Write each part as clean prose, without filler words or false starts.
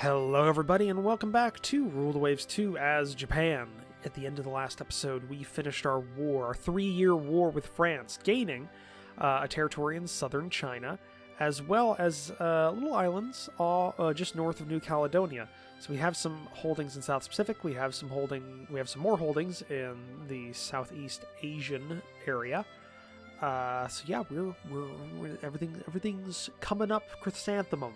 Hello everybody and welcome back to Rule the Waves 2 as Japan. At the end of the last episode, we finished our war, our 3-year war with France, gaining a territory in southern China, as well as little islands all just north of New Caledonia. So we have some holdings in South Pacific. We have some more holdings in the Southeast Asian area. So yeah, everything's coming up chrysanthemum.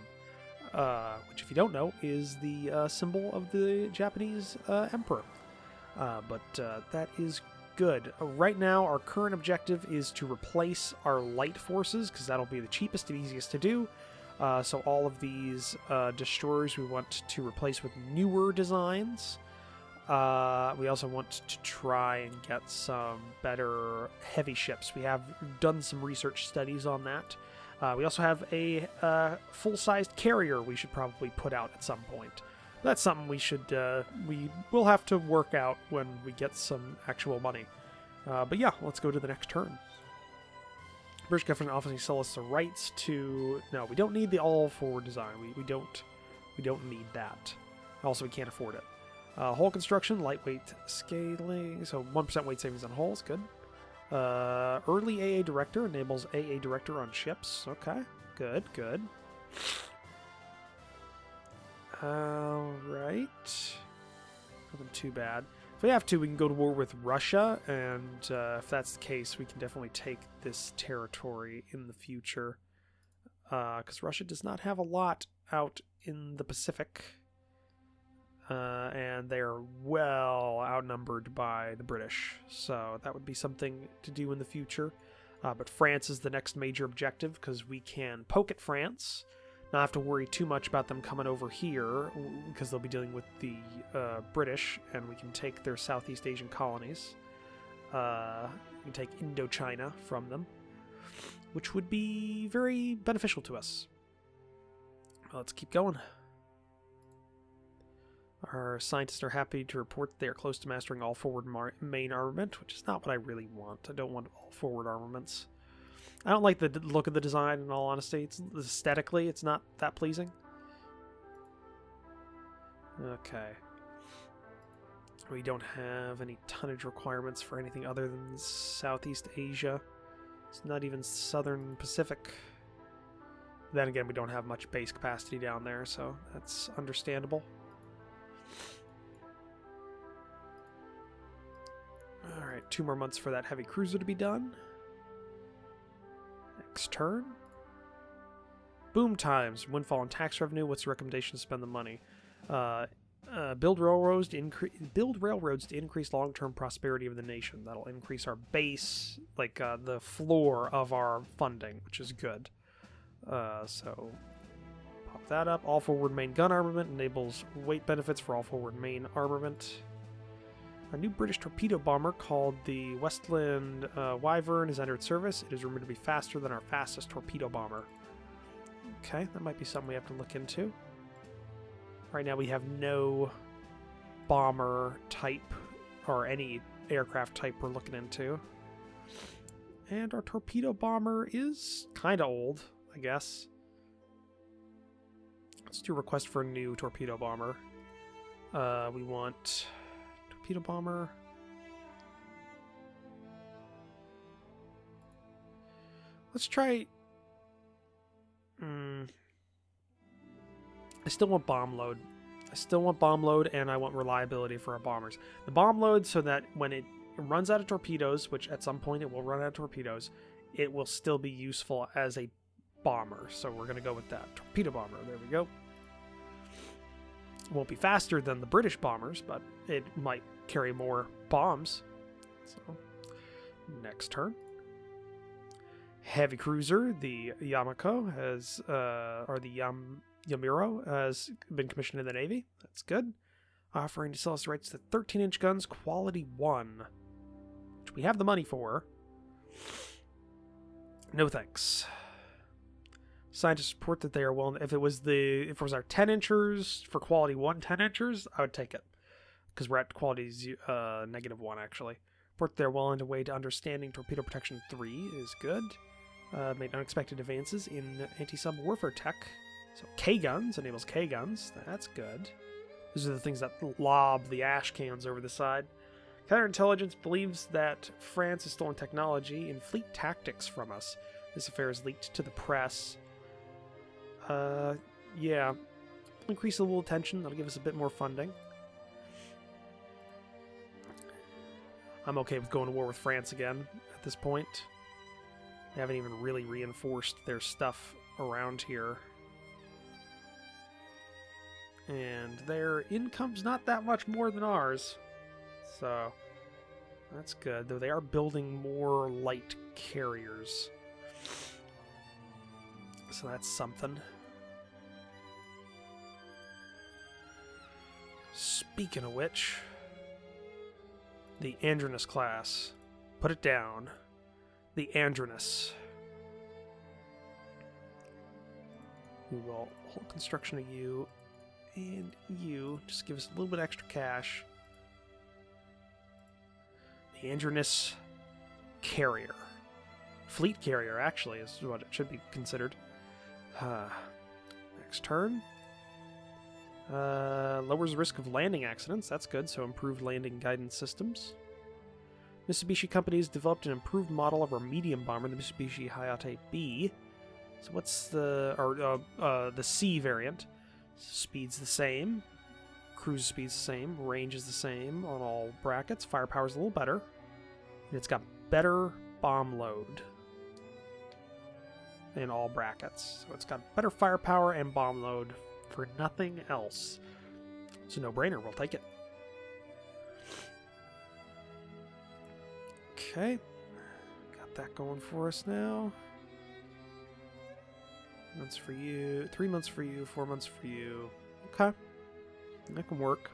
Which, if you don't know, is the symbol of the Japanese emperor. But that is good. Right now, our current objective is to replace our light forces, because that'll be the cheapest and easiest to do. So all of these destroyers we want to replace with newer designs. We also want to try and get some better heavy ships. We have done some research studies on that. We also have a full-sized carrier we should probably put out at some point. That's something we will have to work out when we get some actual money. But yeah, let's go to the next turn. British government obviously sell us the rights to... No, we don't need the all-forward design. We don't need that. Also, we can't afford it. Hull construction, lightweight scaling, so 1% weight savings on hulls, good. Early AA Director enables AA Director on ships. Okay, good. Alright. Nothing too bad. If we have to, we can go to war with Russia, and if that's the case, we can definitely take this territory in the future. Because Russia does not have a lot out in the Pacific. And they are well outnumbered by the British, so that would be something to do in the future. But France is the next major objective, because we can poke at France, not have to worry too much about them coming over here, because they'll be dealing with the British, and we can take their Southeast Asian colonies. We can take Indochina from them, which would be very beneficial to us. Let's keep going. Our scientists are happy to report they are close to mastering all forward main armament, which is not what I really want. I don't want all forward armaments. I don't like the look of the design, in all honesty. Aesthetically, it's not that pleasing. Okay. We don't have any tonnage requirements for anything other than Southeast Asia. It's not even Southern Pacific. Then again, we don't have much base capacity down there, so that's understandable. Alright, 2 more months for that heavy cruiser to be done. Next turn. Boom times. Windfall and tax revenue. What's the recommendation to spend the money? Build railroads to increase long-term prosperity of the nation. That'll increase our base, like the floor of our funding, which is good. So pop that up. All forward main gun armament enables weight benefits for all forward main armament. A new British torpedo bomber called the Westland Wyvern has entered service. It is rumored to be faster than our fastest torpedo bomber. Okay, that might be something we have to look into. Right now we have no bomber type or any aircraft type we're looking into. And our torpedo bomber is kind of old, I guess. Let's do a request for a new torpedo bomber. We want... torpedo bomber. Let's try... I still want bomb load. And I want reliability for our bombers. The bomb load, so that when it runs out of torpedoes, which at some point it will run out of torpedoes, it will still be useful as a bomber. So we're going to go with that. Torpedo bomber. There we go. It won't be faster than the British bombers, but it might carry more bombs. So, next turn. Heavy cruiser, the Yamako has, or the Yamiro has been commissioned in the Navy. That's good. Offering to sell us the rights to 13-inch guns, quality 1, which we have the money for. No thanks. Scientists report that they are willing. If it was our 10-inchers for quality 1 10-inchers, I would take it, because we're at quality -1 actually. Report they're well on their way to understanding torpedo protection 3 is good. Made unexpected advances in anti-sub warfare tech. So K-guns, enables K-guns. That's good. These are the things that lob the ash cans over the side. Counterintelligence believes that France has stolen technology and fleet tactics from us. This affair is leaked to the press. Yeah. Increase a little tension. That'll give us a bit more funding. I'm okay with going to war with France again at this point. They haven't even really reinforced their stuff around here. And their income's not that much more than ours. So, that's good. Though they are building more light carriers. So that's something. Speaking of which, the Andronus class. Put it down. The Andronus. We will hold construction of you and you. Just give us a little bit extra cash. The Andronus carrier. Fleet carrier, actually, is what it should be considered. Next turn. Lowers risk of landing accidents. That's good, so improved landing guidance systems. Mitsubishi Company has developed an improved model of our medium bomber, the Mitsubishi Hayate B. So what's the C variant? Speed's the same. Cruise speed's the same. Range is the same on all brackets. Firepower's a little better. And it's got better bomb load in all brackets. So it's got better firepower and bomb load for nothing else. It's a no-brainer. We'll take it. Okay. Got that going for us now. Months for you. 3 months for you. 4 months for you. Okay. That can work.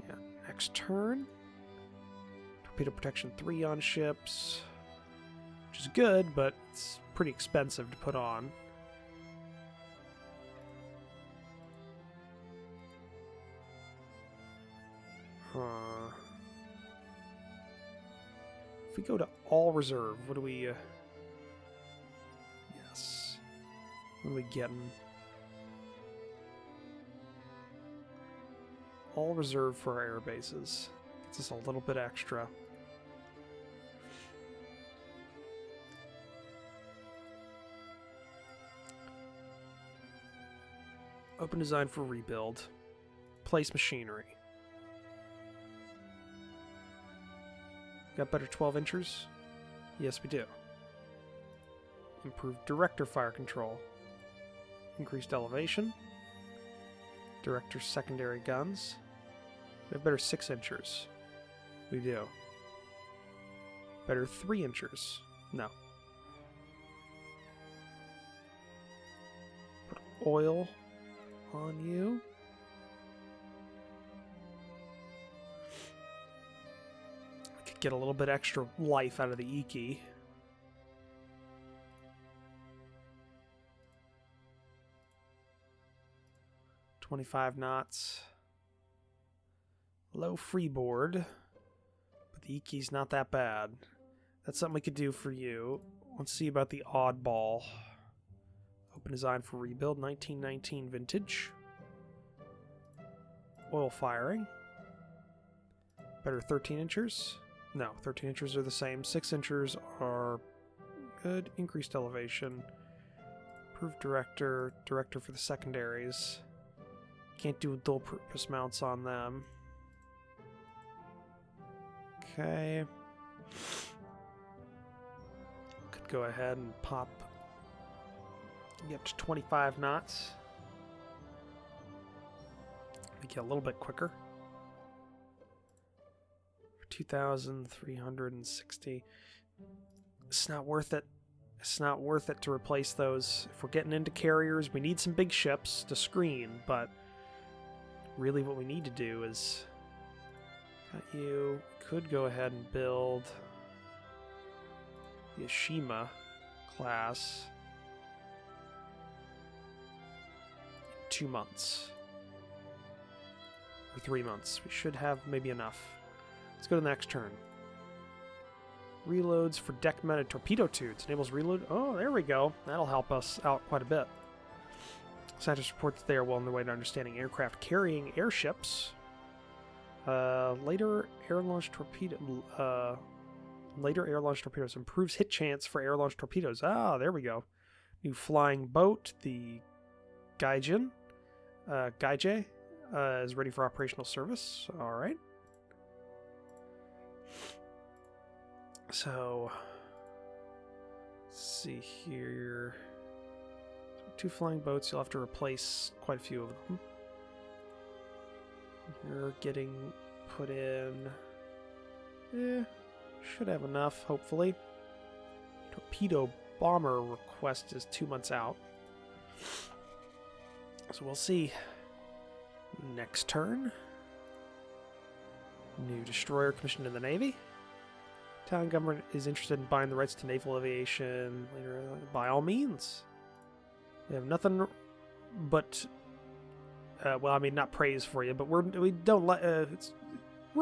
Yeah. Next turn. Torpedo protection 3 on ships. Which is good, but it's pretty expensive to put on. If we go to all reserve, what do we... yes. What are we getting? All reserve for our air bases. Gets us a little bit extra. Open design for rebuild. Place machinery. Got better 12-inchers? Yes, we do. Improved director fire control. Increased elevation. Director secondary guns. We have better 6-inchers. We do. Better 3-inchers. No. Put oil on you. Get a little bit extra life out of the Iki. .25 knots. Low freeboard. But the Iki's not that bad. That's something we could do for you. Let's see about the oddball. Open design for rebuild. 1919 vintage. Oil firing. Better 13-inchers. No, 13-inchers are the same. 6-inchers are good. Increased elevation. Improved director. Director for the secondaries. Can't do dual-purpose mounts on them. Okay. Could go ahead and pop. Get up to 25 knots. Make it a little bit quicker. 2,360. It's not worth it. It's not worth it to replace those. If we're getting into carriers, we need some big ships to screen, but really what we need to do is you could go ahead and build the Ashima class in 2 months. Or 3 months. We should have maybe enough. Let's go to the next turn. Reloads for deck-mounted torpedo tubes. Enables reload. Oh, there we go. That'll help us out quite a bit. Scientists report that they are well on their way to understanding aircraft carrying airships. Later air-launched torpedoes improves hit chance for air-launched torpedoes. Ah, there we go. New flying boat, the Gaijin. Gaijin is ready for operational service. All right. So, let's see here. So 2 flying boats. You'll have to replace quite a few of them. You're getting put in. Should have enough, hopefully. Torpedo bomber request is 2 months out. So we'll see. Next turn. New destroyer commissioned in the Navy. Italian government is interested in buying the rights to naval aviation. Later, by all means. We have nothing but, well, I mean, not praise for you, but we're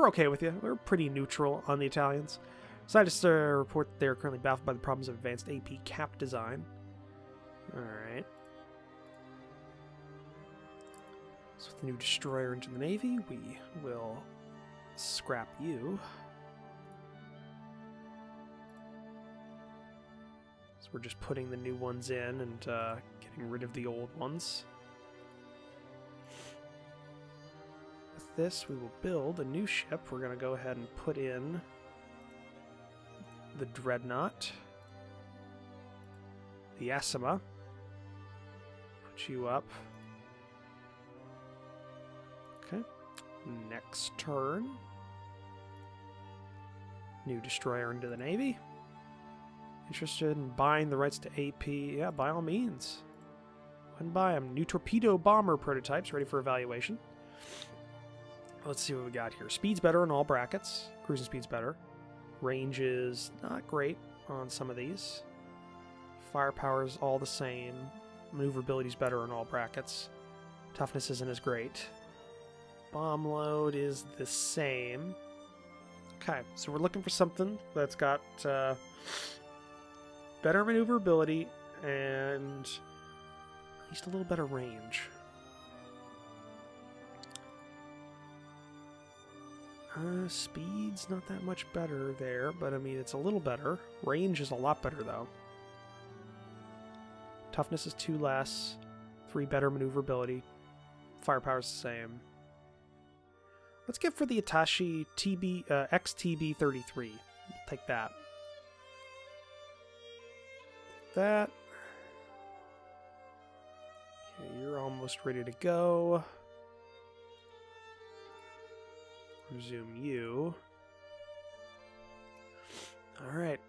okay with you. We're pretty neutral on the Italians. Scientists report that they are currently baffled by the problems of advanced AP cap design. All right. So with the new destroyer into the Navy, we will scrap you. So we're just putting the new ones in and getting rid of the old ones. With this, we will build a new ship. We're going to go ahead and put in the Dreadnought, the Asima. Put you up. Okay. Next turn. New destroyer into the Navy. Interested in buying the rights to AP? Yeah, by all means. Go ahead and buy them. New torpedo bomber prototypes ready for evaluation. Let's see what we got here. Speed's better in all brackets. Cruising speed's better. Range is not great on some of these. Firepower is all the same. Maneuverability's better in all brackets. Toughness isn't as great. Bomb load is the same. Okay, so we're looking for something that's got better maneuverability and at least a little better range. Speed's not that much better there, but I mean, it's a little better. Range is a lot better, though. Toughness is 2 less, 3 better maneuverability. Firepower's the same. Let's get for the Itachi XTB-33. Take that. That. Okay, you're almost ready to go. Resume you. Alright.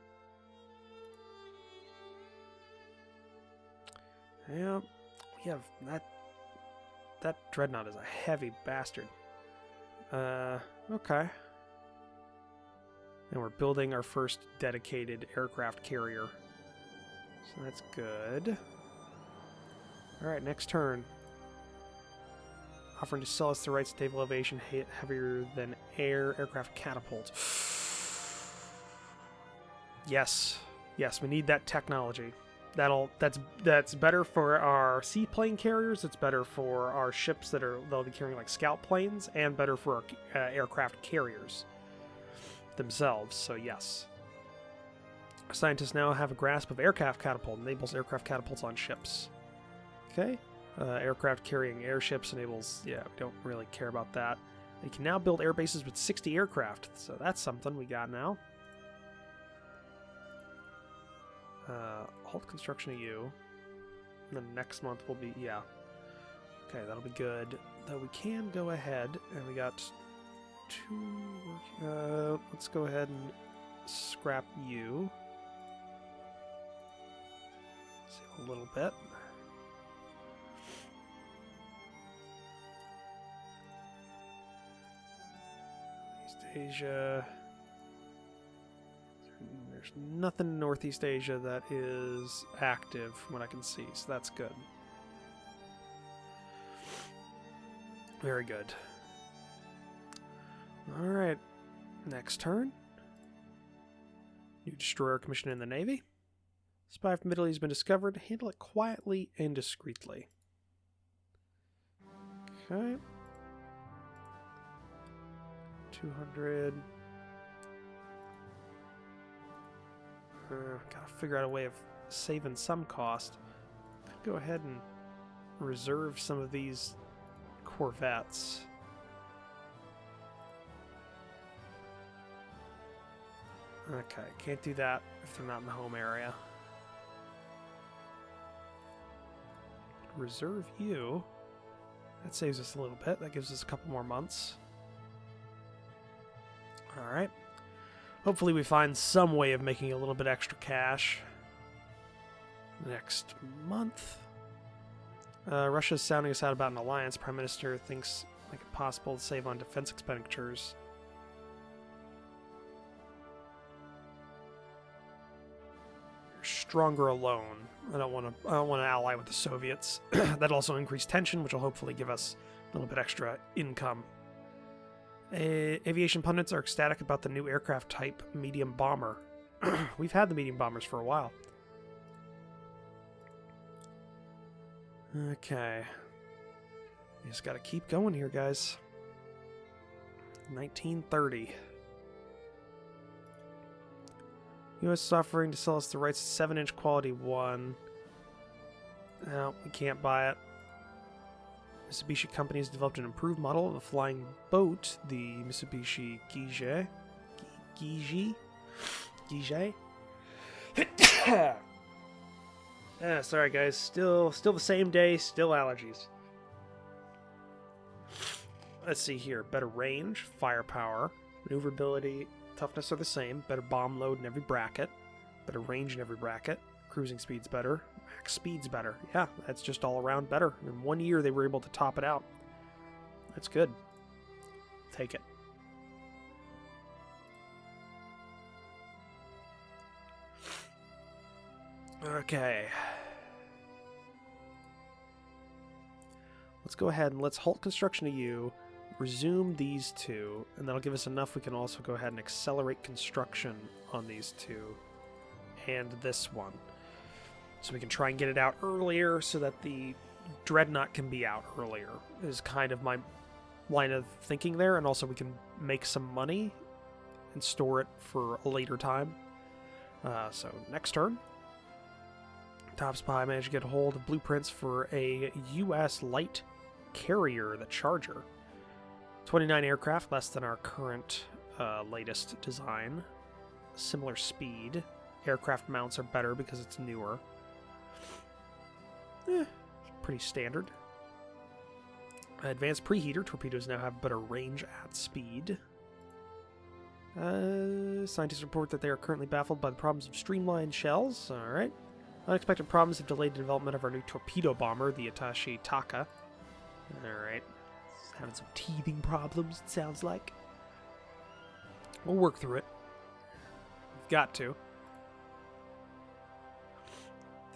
Yeah, we have that Dreadnought is a heavy bastard. Okay. And we're building our first dedicated aircraft carrier. So that's good. Alright, next turn. Offering to sell us the rights to naval aviation heavier than aircraft catapult. Yes. Yes, we need that technology. That's better for our seaplane carriers, it's better for our ships they'll be carrying like scout planes, and better for our aircraft carriers themselves, so yes. Scientists now have a grasp of aircraft catapult, enables aircraft catapults on ships. Okay. Aircraft carrying airships enables, yeah, we don't really care about that. You can now build air bases with 60 aircraft, so that's something we got now. Halt construction of you. And then next month will be, yeah. Okay, that'll be good. Though we can go ahead, and we got 2, let's go ahead and scrap you. See a little bit. Asia. There's nothing in Northeast Asia that is active from what I can see, so that's good. Very good. Alright, next turn. New destroyer commissioned in the Navy. Spy from Italy has been discovered. Handle it quietly and discreetly. Okay. 200. Gotta figure out a way of saving some cost. Go ahead and reserve some of these corvettes. Okay, can't do that if they're not in the home area. Reserve you. That saves us a little bit. That gives us a couple more months. Alright. Hopefully we find some way of making a little bit extra cash next month. Russia's sounding us out about an alliance. Prime Minister thinks make it possible to save on defense expenditures. You're stronger alone. I don't want to ally with the Soviets. That'll also increase tension, which will hopefully give us a little bit extra income. Aviation pundits are ecstatic about the new aircraft type, medium bomber. We've had the medium bombers for a while. Okay. You just gotta keep going here, guys. 1930. U.S. is offering to sell us the rights to 7-inch quality 1. No, we can't buy it. Mitsubishi Company has developed an improved model of a flying boat, the Mitsubishi Gige. Sorry guys, still the same day, still allergies. Let's see here. Better range, firepower, maneuverability, toughness are the same. Better bomb load in every bracket. Better range in every bracket. Cruising speed's better. Max speed's better. Yeah, that's just all around better. In 1 year, they were able to top it out. That's good. Take it. Okay. Let's go ahead and let's halt construction of you. Resume these two, and that'll give us enough. We can also go ahead and accelerate construction on these two and this one. So we can try and get it out earlier so that the Dreadnought can be out earlier, is kind of my line of thinking there. And also we can make some money and store it for a later time. So next turn. Top Spy managed to get a hold of blueprints for a U.S. light carrier, the Charger. 29 aircraft, less than our current latest design. Similar speed. Aircraft mounts are better because it's newer. Pretty standard. Advanced preheater. Torpedoes now have better range at speed. Scientists report that they are currently baffled by the problems of streamlined shells. Alright. Unexpected problems have delayed the development of our new torpedo bomber, the Attaché Taka. Alright. Having some teething problems, it sounds like. We'll work through it. We've got to.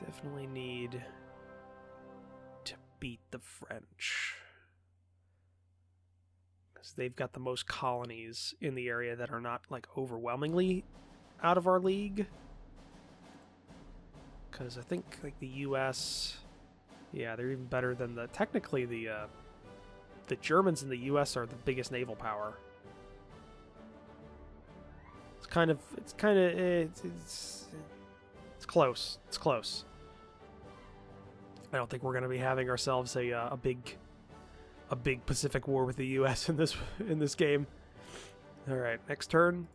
Definitely need to beat the French. Because they've got the most colonies in the area that are not, like, overwhelmingly out of our league. Because I think, like, the U.S., yeah, they're even better than the... Technically, the Germans in the U.S. are the biggest naval power. It's close. It's close. I don't think we're going to be having ourselves a big Pacific War with the U.S. in this game. All right, next turn.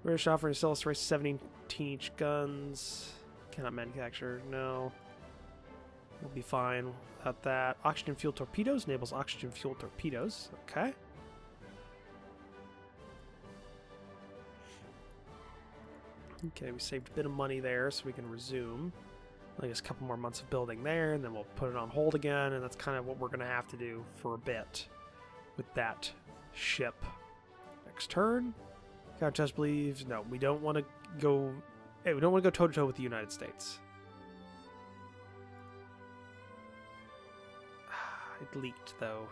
British offering to sell us 17-inch guns. Cannot manufacture. No. We'll be fine without that. Oxygen fuel torpedoes enables oxygen fuel torpedoes. Okay. Okay, we saved a bit of money there, so we can resume. Like just a couple more months of building there, and then we'll put it on hold again, and that's kind of what we're going to have to do for a bit with that ship. Next turn. Countess believes, no, we don't want to go... Hey, we don't want to go toe-to-toe with the United States. It leaked, though.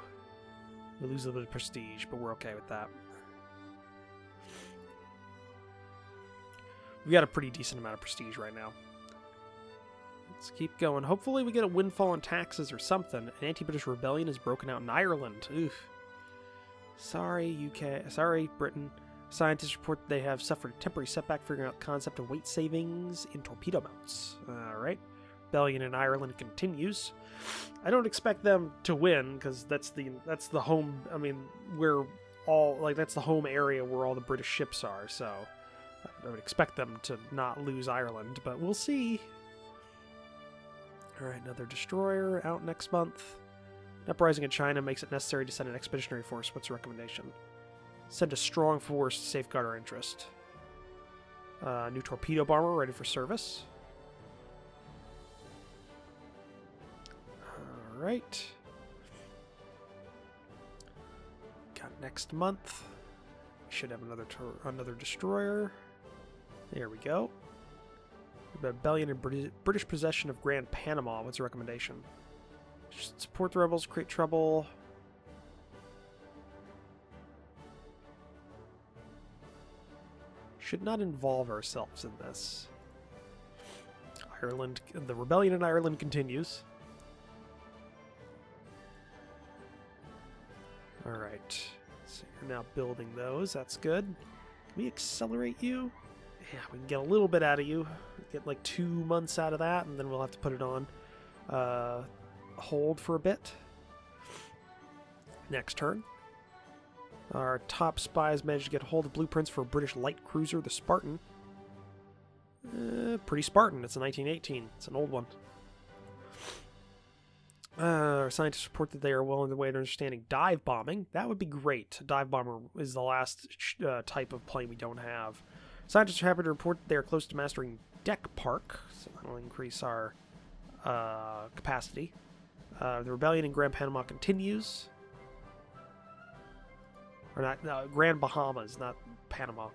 We lose a little bit of prestige, but we're okay with that. We've got a pretty decent amount of prestige right now. Let's keep going. Hopefully we get a windfall in taxes or something. An anti-British rebellion has broken out in Ireland. Oof. Sorry, UK. Sorry, Britain. Scientists report that they have suffered a temporary setback figuring out the concept of weight savings in torpedo mounts. Alright. Rebellion in Ireland continues. I don't expect them to win, because that's the home... I mean, we're all... Like, that's the home area where all the British ships are, so... I would expect them to not lose Ireland, but we'll see. Alright, another destroyer out next month. An uprising in China makes it necessary to send an expeditionary force. What's the recommendation? Send a strong force to safeguard our interest. New torpedo bomber ready for service. Alright. Got next month. We should have another destroyer. There we go. Rebellion in British possession of Grand Panama. What's the recommendation? Support the rebels, create trouble. Should not involve ourselves in this. Ireland, the rebellion in Ireland continues. Alright. So you're now building those. That's good. Can we accelerate you? Yeah, we can get a little bit out of you. Get like 2 months out of that, and then we'll have to put it on hold for a bit. Next turn. Our top spies managed to get hold of blueprints for a British light cruiser, the Spartan. Pretty Spartan. It's a 1918. It's an old one. Our scientists report that they are well on their way to understanding dive bombing. That would be great. A dive bomber is the last type of plane we don't have. Scientists are happy to report that they are close to mastering deck park, so that'll increase our capacity. The rebellion in Grand Panama continues. Or not, Grand Bahamas, not Panama.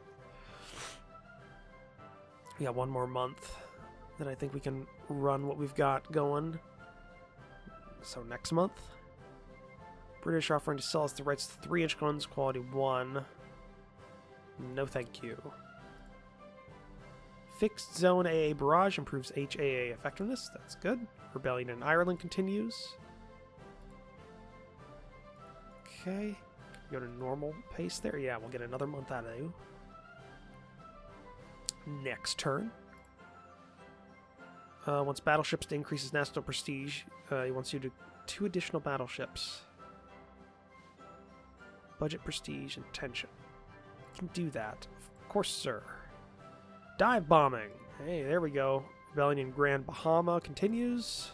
We got 1 more month. Then I think we can run what we've got going. So next month. British offering to sell us the rights to 3-inch guns, quality 1. No thank you. Fixed zone AA barrage improves HAA effectiveness. That's good. Rebellion in Ireland continues. Okay. Go to normal pace there. Yeah, we'll get another month out of you. Next turn. Wants battleships to increase his national prestige. He wants you to 2 additional battleships. Budget, prestige, and tension. You can do that. Of course, sir. Dive bombing. Hey, there we go. Rebellion in Grand Bahama continues.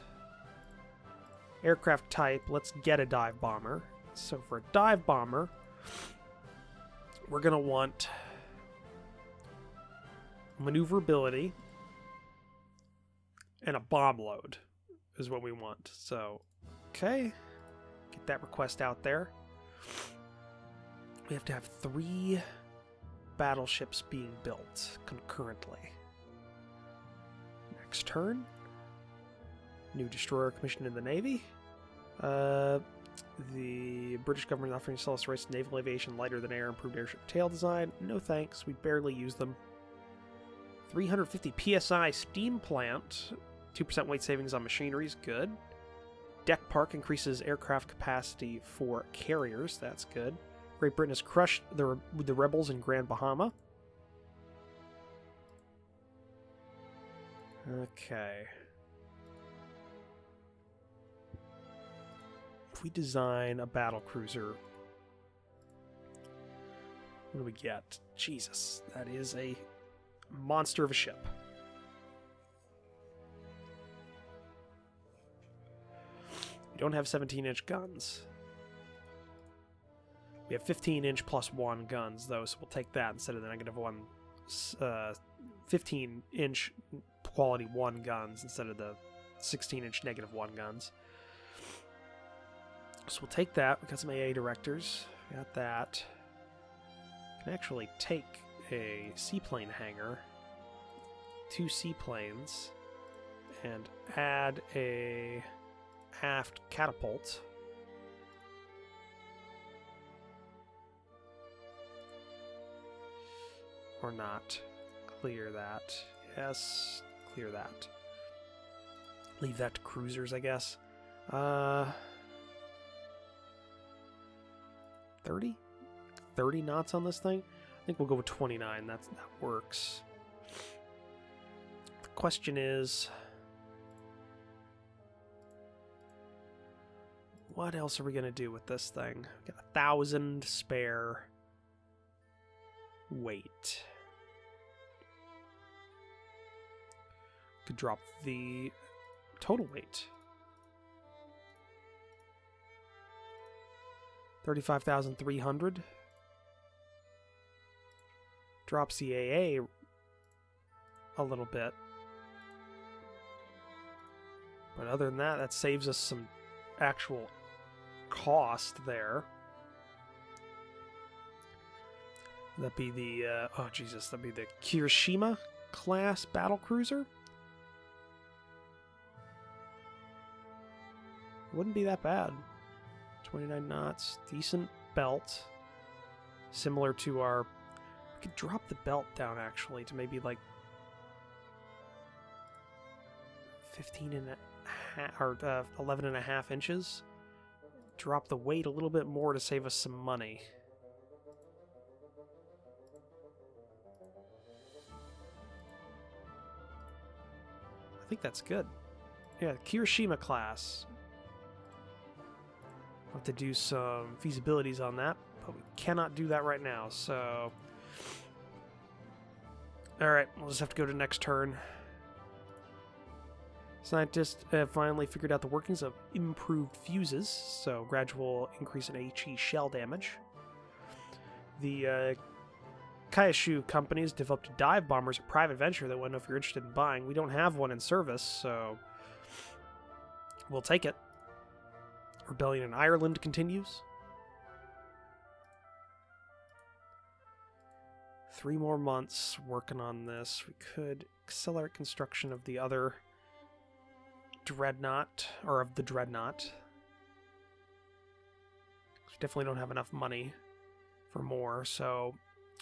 Aircraft type. Let's get a dive bomber. So for a dive bomber, we're going to want maneuverability and a bomb load is what we want. So, okay. Get that request out there. We have to have 3 battleships being built concurrently. Next turn. New destroyer commissioned in the Navy. The British government offering to sell us rights to naval aviation, lighter than air, improved airship tail design. No thanks, we barely use them. 350 psi steam plant. 2% weight savings on machinery is good. Deck park increases aircraft capacity for carriers. That's good. Great Britain has crushed the rebels in Grand Bahama. Okay. If we design a battle cruiser, what do we get? Jesus, that is a monster of a ship. We don't have 17-inch guns. We have 15-inch plus 1 guns, though, so we'll take that instead of the -1. 15-inch quality 1 guns instead of the 16-inch -1 guns. So we'll take that. We got some AA directors. We got that. Can actually take a seaplane hangar, 2 seaplanes, and add a aft catapult. Or not. Clear that. Yes, clear that. Leave that to cruisers, I guess. 30? 30 knots on this thing? I think we'll go with 29. That works. The question is, what else are we going to do with this thing? We've got 1,000 spare weight. Could drop the total weight. 35,300. Drops the AA a little bit. But other than that, that saves us some actual cost there. That'd be the, oh Jesus, that'd be the Kirishima class battle cruiser. Wouldn't be that bad. 29 knots, decent belt. Similar to our, we could drop the belt down actually to maybe like 15 and a half, or 11 and a half inches. Drop the weight a little bit more to save us some money. I think that's good. Yeah, Kirishima class. We'll have to do some feasibilities on that, but we cannot do that right now, so... Alright, we'll just have to go to next turn. Scientists have finally figured out the workings of improved fuses, so gradual increase in HE shell damage. The Kaishu companies developed dive bombers, a private venture that I don't know if you're interested in buying. We don't have one in service, so we'll take it. Rebellion in Ireland continues. 3 more months working on this. We could accelerate construction of the other dreadnought, or of the dreadnought. We definitely don't have enough money for more, so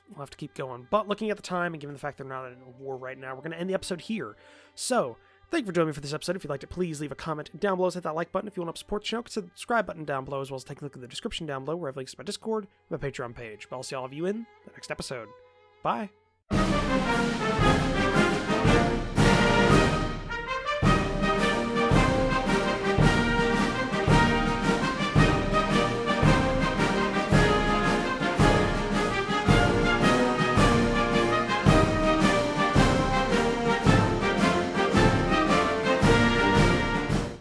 we'll have to keep going. But looking at the time, and given the fact they're not in a war right now, we're going to end the episode here. So, thank you for joining me for this episode. If you liked it, please leave a comment down below. Hit that like button. If you want to support the channel, consider the subscribe button down below, as well as take a look at the description down below, where I have links to my Discord and my Patreon page. But I'll see all of you in the next episode. Bye!